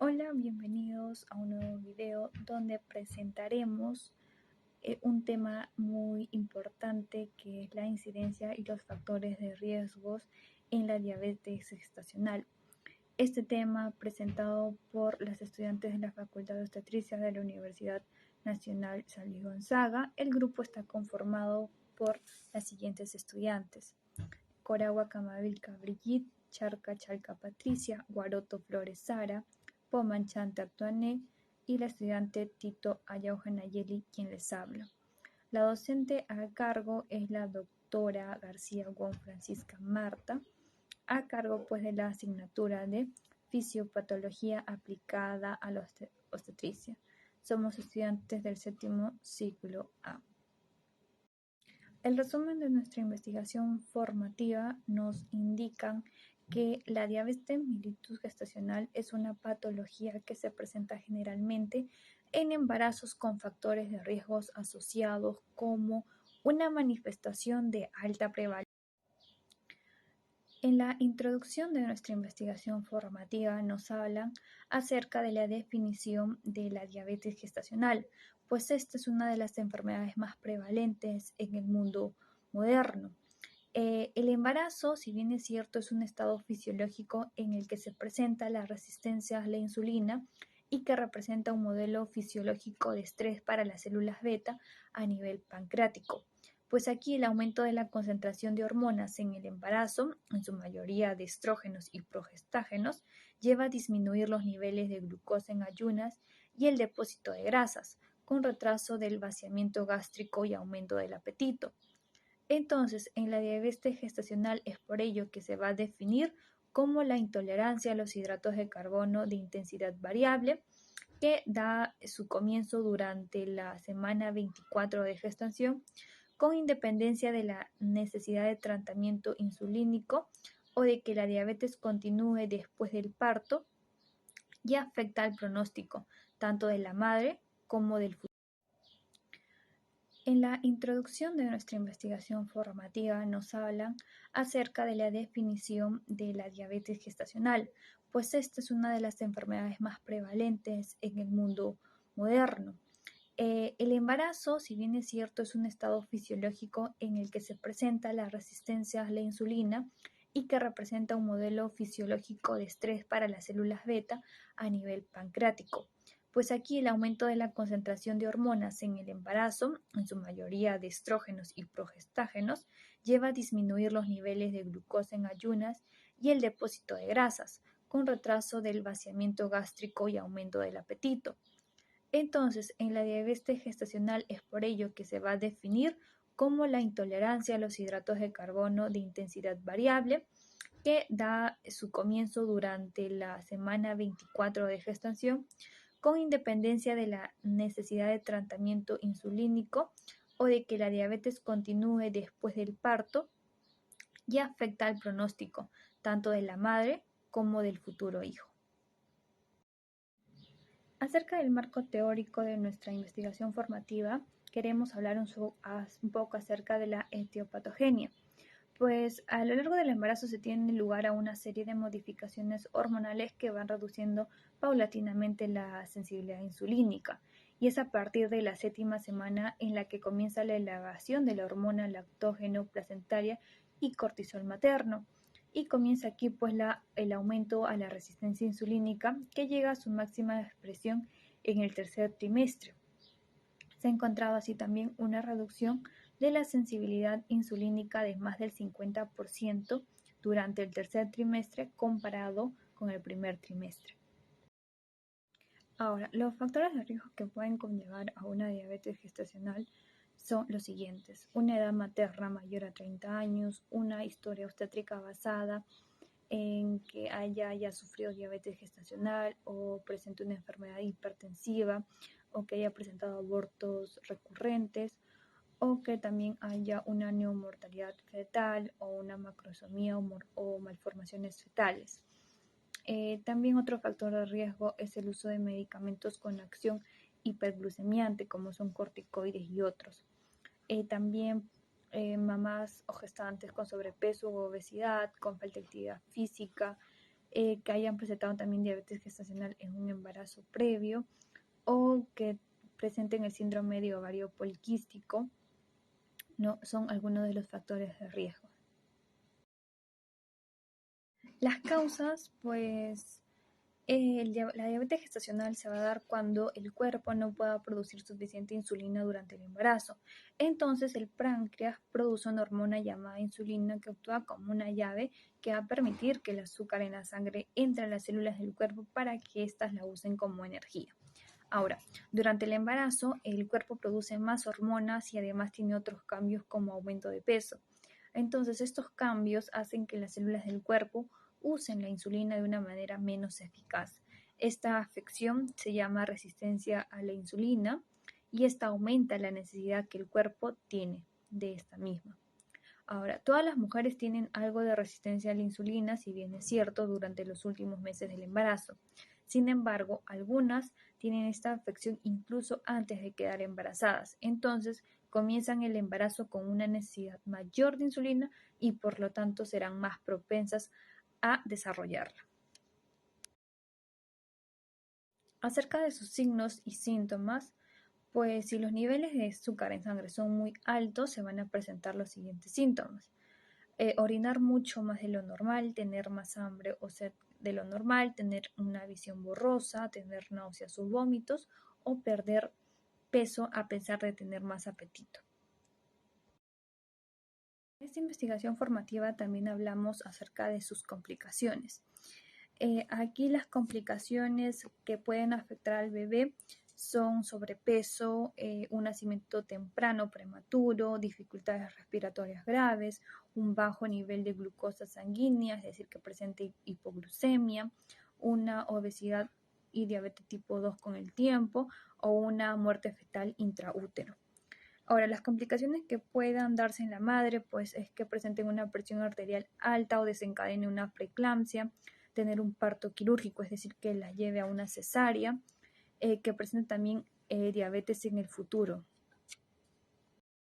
Hola, bienvenidos a un nuevo video donde presentaremos un tema muy importante que es la incidencia y los factores de riesgos en la diabetes gestacional. Este tema presentado por las estudiantes de la Facultad de Obstetricia de la Universidad Nacional San Luis Gonzaga. El grupo está conformado por las siguientes estudiantes: Coragua Camavilca Brigitte, Charca Chalca Patricia, Guaroto Flores Sara, Pomanchante Antoine y la estudiante Tito Ayauja Nayeli, quien les habla. La docente a cargo es la doctora García Gon Francisca Marta, a cargo pues de la asignatura de Fisiopatología aplicada a la obstetricia. Somos estudiantes del séptimo ciclo A. El resumen de nuestra investigación formativa nos indica que la diabetes mellitus gestacional es una patología que se presenta generalmente en embarazos con factores de riesgos asociados como una manifestación de alta prevalencia. En la introducción de nuestra investigación formativa nos hablan acerca de la definición de la diabetes gestacional, pues esta es una de las enfermedades más prevalentes en el mundo moderno. El embarazo, si bien es cierto, es un estado fisiológico en el que se presenta la resistencia a la insulina y que representa un modelo fisiológico de estrés para las células beta a nivel pancreático. Pues aquí el aumento de la concentración de hormonas en el embarazo, en su mayoría de estrógenos y progestágenos, lleva a disminuir los niveles de glucosa en ayunas y el depósito de grasas, con retraso del vaciamiento gástrico y aumento del apetito. Entonces, en la diabetes gestacional es por ello que se va a definir como la intolerancia a los hidratos de carbono de intensidad variable, que da su comienzo durante la semana 24 de gestación, con independencia de la necesidad de tratamiento insulínico o de que la diabetes continúe después del parto, y afecta al pronóstico tanto de la madre como del futuro. En la introducción de nuestra investigación formativa nos hablan acerca de la definición de la diabetes gestacional, pues esta es una de las enfermedades más prevalentes en el mundo moderno. El embarazo, si bien es cierto, es un estado fisiológico en el que se presenta la resistencia a la insulina y que representa un modelo fisiológico de estrés para las células beta a nivel pancreático. Pues aquí el aumento de la concentración de hormonas en el embarazo, en su mayoría de estrógenos y progestágenos, lleva a disminuir los niveles de glucosa en ayunas y el depósito de grasas, con retraso del vaciamiento gástrico y aumento del apetito. Entonces, en la diabetes gestacional es por ello que se va a definir como la intolerancia a los hidratos de carbono de intensidad variable, que da su comienzo durante la semana 24 de gestación, con independencia de la necesidad de tratamiento insulínico o de que la diabetes continúe después del parto, y afecta al pronóstico tanto de la madre como del futuro hijo. Acerca del marco teórico de nuestra investigación formativa, queremos hablar un poco acerca de la etiopatogenia. Pues a lo largo del embarazo se tiene lugar a una serie de modificaciones hormonales que van reduciendo paulatinamente la sensibilidad insulínica. Y es a partir de la 7ª semana en la que comienza la elevación de la hormona lactógeno placentaria y cortisol materno. Y comienza aquí pues el aumento a la resistencia insulínica, que llega a su máxima expresión en el tercer trimestre. Se ha encontrado así también una reducción de la sensibilidad insulínica de más del 50% durante el tercer trimestre comparado con el primer trimestre. Ahora, los factores de riesgo que pueden conllevar a una diabetes gestacional son los siguientes: una edad materna mayor a 30 años, una historia obstétrica basada en que haya sufrido diabetes gestacional o presente una enfermedad hipertensiva o que haya presentado abortos recurrentes, o que también haya una neomortalidad fetal o una macrosomía o malformaciones fetales. También otro factor de riesgo es el uso de medicamentos con acción hiperglucemiante, como son corticoides y otros. También mamás o gestantes con sobrepeso u obesidad, con falta de actividad física, que hayan presentado también diabetes gestacional en un embarazo previo o que presenten el síndrome de ovario poliquístico, ¿no? Son algunos de los factores de riesgo. Las causas, pues, la diabetes gestacional se va a dar cuando el cuerpo no pueda producir suficiente insulina durante el embarazo. Entonces el páncreas produce una hormona llamada insulina que actúa como una llave que va a permitir que el azúcar en la sangre entre a las células del cuerpo para que éstas la usen como energía. Ahora, durante el embarazo, el cuerpo produce más hormonas y además tiene otros cambios como aumento de peso. Entonces, estos cambios hacen que las células del cuerpo usen la insulina de una manera menos eficaz. Esta afección se llama resistencia a la insulina y esta aumenta la necesidad que el cuerpo tiene de esta misma. Ahora, todas las mujeres tienen algo de resistencia a la insulina, si bien es cierto, durante los últimos meses del embarazo. Sin embargo, algunas tienen esta afección incluso antes de quedar embarazadas. Entonces, comienzan el embarazo con una necesidad mayor de insulina y por lo tanto serán más propensas a desarrollarla. Acerca de sus signos y síntomas, pues si los niveles de azúcar en sangre son muy altos, se van a presentar los siguientes síntomas. Orinar mucho más de lo normal, tener más hambre o sed de lo normal, tener una visión borrosa, tener náuseas o vómitos o perder peso a pesar de tener más apetito. En esta investigación formativa también hablamos acerca de sus complicaciones. Aquí las complicaciones que pueden afectar al bebé son sobrepeso, un nacimiento temprano prematuro, dificultades respiratorias graves, un bajo nivel de glucosa sanguínea, es decir, que presente hipoglucemia, una obesidad y diabetes tipo 2 con el tiempo o una muerte fetal intraútero. Ahora, las complicaciones que puedan darse en la madre, pues es que presenten una presión arterial alta o desencadene una preeclampsia, tener un parto quirúrgico, es decir, que la lleve a una cesárea, que presente también diabetes en el futuro.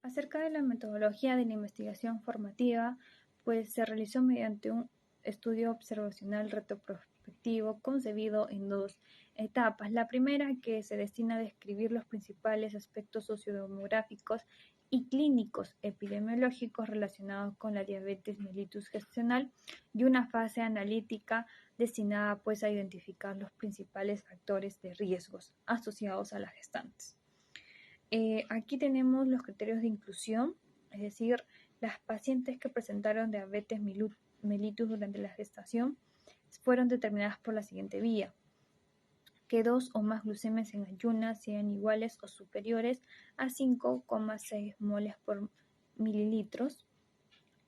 Acerca de la metodología de la investigación formativa, pues se realizó mediante un estudio observacional retroprospectivo concebido en dos etapas. La primera, que se destina a describir los principales aspectos sociodemográficos y clínicos epidemiológicos relacionados con la diabetes mellitus gestacional, y una fase analítica destinada pues a identificar los principales factores de riesgos asociados a las gestantes. Aquí tenemos los criterios de inclusión, es decir, las pacientes que presentaron diabetes mellitus durante la gestación fueron determinadas por la siguiente vía: que 2 o más glucemias en ayunas sean iguales o superiores a 5,6 moles por mililitros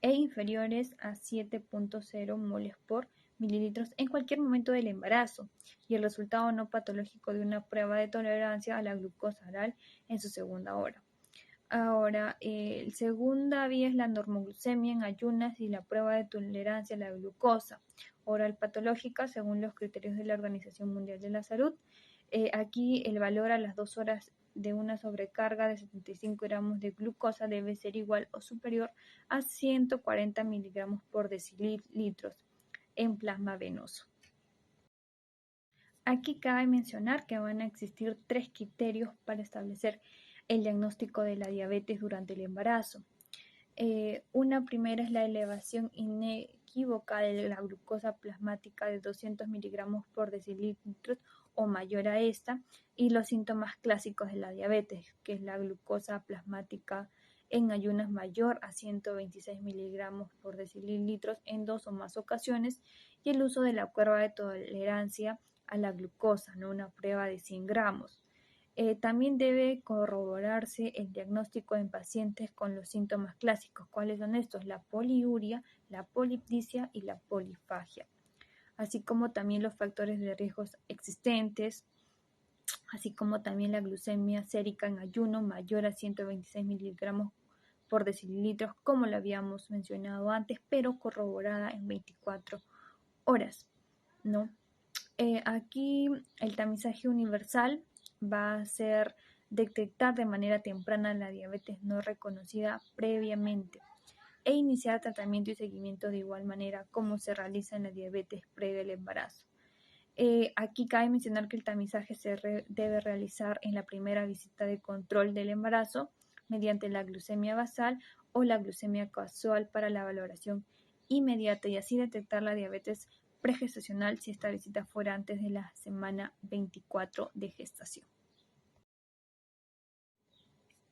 e inferiores a 7,0 moles por mililitros en cualquier momento del embarazo, y el resultado no patológico de una prueba de tolerancia a la glucosa oral en su segunda hora. Ahora, la segunda vía es la normoglucemia en ayunas y la prueba de tolerancia a la glucosa oral patológica según los criterios de la Organización Mundial de la Salud. Aquí el valor a las 2 horas de una sobrecarga de 75 gramos de glucosa debe ser igual o superior a 140 miligramos por decilitros en plasma venoso. Aquí cabe mencionar que van a existir 3 criterios para establecer el diagnóstico de la diabetes durante el embarazo. Una primera es la elevación inequívoca de la glucosa plasmática de 200 miligramos por decilitros o mayor a esta, y los síntomas clásicos de la diabetes, que es la glucosa plasmática en ayunas mayor a 126 miligramos por decilitros en 2 o más ocasiones, y el uso de la curva de tolerancia a la glucosa, ¿no? Una prueba de 100 gramos. También debe corroborarse el diagnóstico en pacientes con los síntomas clásicos. ¿Cuáles son estos? La poliuria, la polipticia y la polifagia, así como también los factores de riesgos existentes, así como también la glucemia sérica en ayuno mayor a 126 miligramos por decilitros, como lo habíamos mencionado antes, pero corroborada en 24 horas, ¿no? Aquí el tamizaje universal va a ser detectar de manera temprana la diabetes no reconocida previamente. e iniciar tratamiento y seguimiento de igual manera como se realiza en la diabetes previa al embarazo. Aquí cabe mencionar que el tamizaje debe realizar en la primera visita de control del embarazo mediante la glucemia basal o la glucemia casual para la valoración inmediata y así detectar la diabetes pregestacional si esta visita fuera antes de la semana 24 de gestación.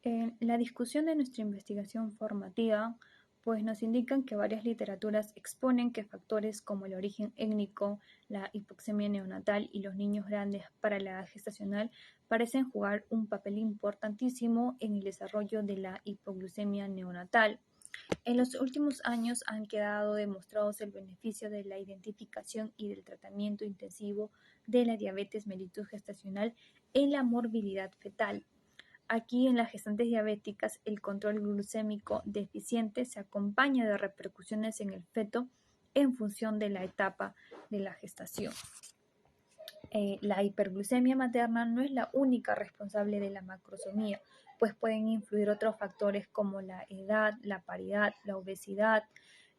En la discusión de nuestra investigación formativa, pues nos indican que varias literaturas exponen que factores como el origen étnico, la hipoxemia neonatal y los niños grandes para la edad gestacional parecen jugar un papel importantísimo en el desarrollo de la hipoglucemia neonatal. En los últimos años han quedado demostrados el beneficio de la identificación y del tratamiento intensivo de la diabetes mellitus gestacional en la morbilidad fetal. Aquí en las gestantes diabéticas el control glucémico deficiente se acompaña de repercusiones en el feto en función de la etapa de la gestación. La hiperglucemia materna no es la única responsable de la macrosomía, pues pueden influir otros factores como la edad, la paridad, la obesidad,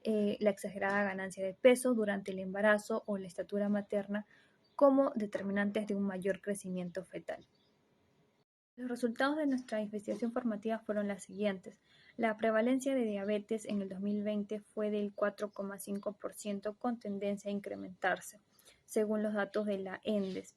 la exagerada ganancia de peso durante el embarazo o la estatura materna como determinantes de un mayor crecimiento fetal. Los resultados de nuestra investigación formativa fueron las siguientes. La prevalencia de diabetes en el 2020 fue del 4,5% con tendencia a incrementarse, según los datos de la ENDES.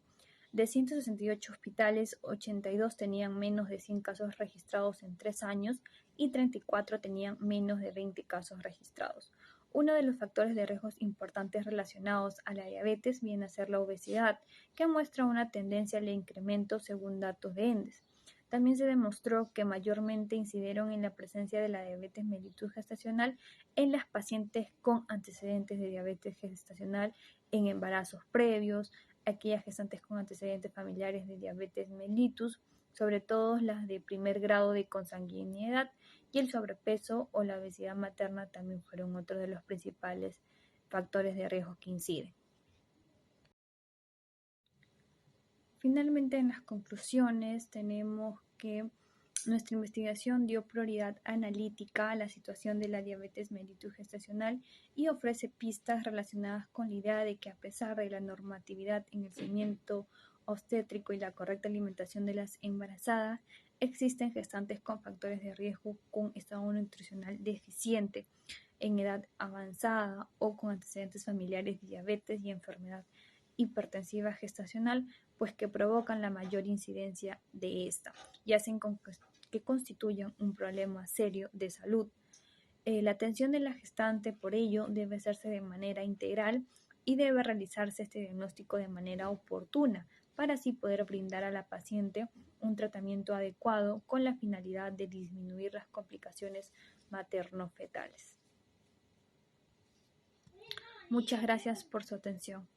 De 168 hospitales, 82 tenían menos de 100 casos registrados en 3 años y 34 tenían menos de 20 casos registrados. Uno de los factores de riesgos importantes relacionados a la diabetes viene a ser la obesidad, que muestra una tendencia al incremento según datos de ENDES. También se demostró que mayormente incidieron en la presencia de la diabetes mellitus gestacional en las pacientes con antecedentes de diabetes gestacional en embarazos previos, aquellas gestantes con antecedentes familiares de diabetes mellitus, sobre todo las de primer grado de consanguinidad, y el sobrepeso o la obesidad materna también fueron otros de los principales factores de riesgo que inciden. Finalmente, en las conclusiones tenemos que nuestra investigación dio prioridad analítica a la situación de la diabetes mellitus gestacional y ofrece pistas relacionadas con la idea de que a pesar de la normatividad en el seguimiento obstétrico y la correcta alimentación de las embarazadas, existen gestantes con factores de riesgo con estado nutricional deficiente en edad avanzada o con antecedentes familiares de diabetes y enfermedad hipertensiva gestacional, pues que provocan la mayor incidencia de esta y hacen que constituyan un problema serio de salud. La atención de la gestante, por ello, debe hacerse de manera integral y debe realizarse este diagnóstico de manera oportuna para así poder brindar a la paciente un tratamiento adecuado con la finalidad de disminuir las complicaciones materno-fetales. Muchas gracias por su atención.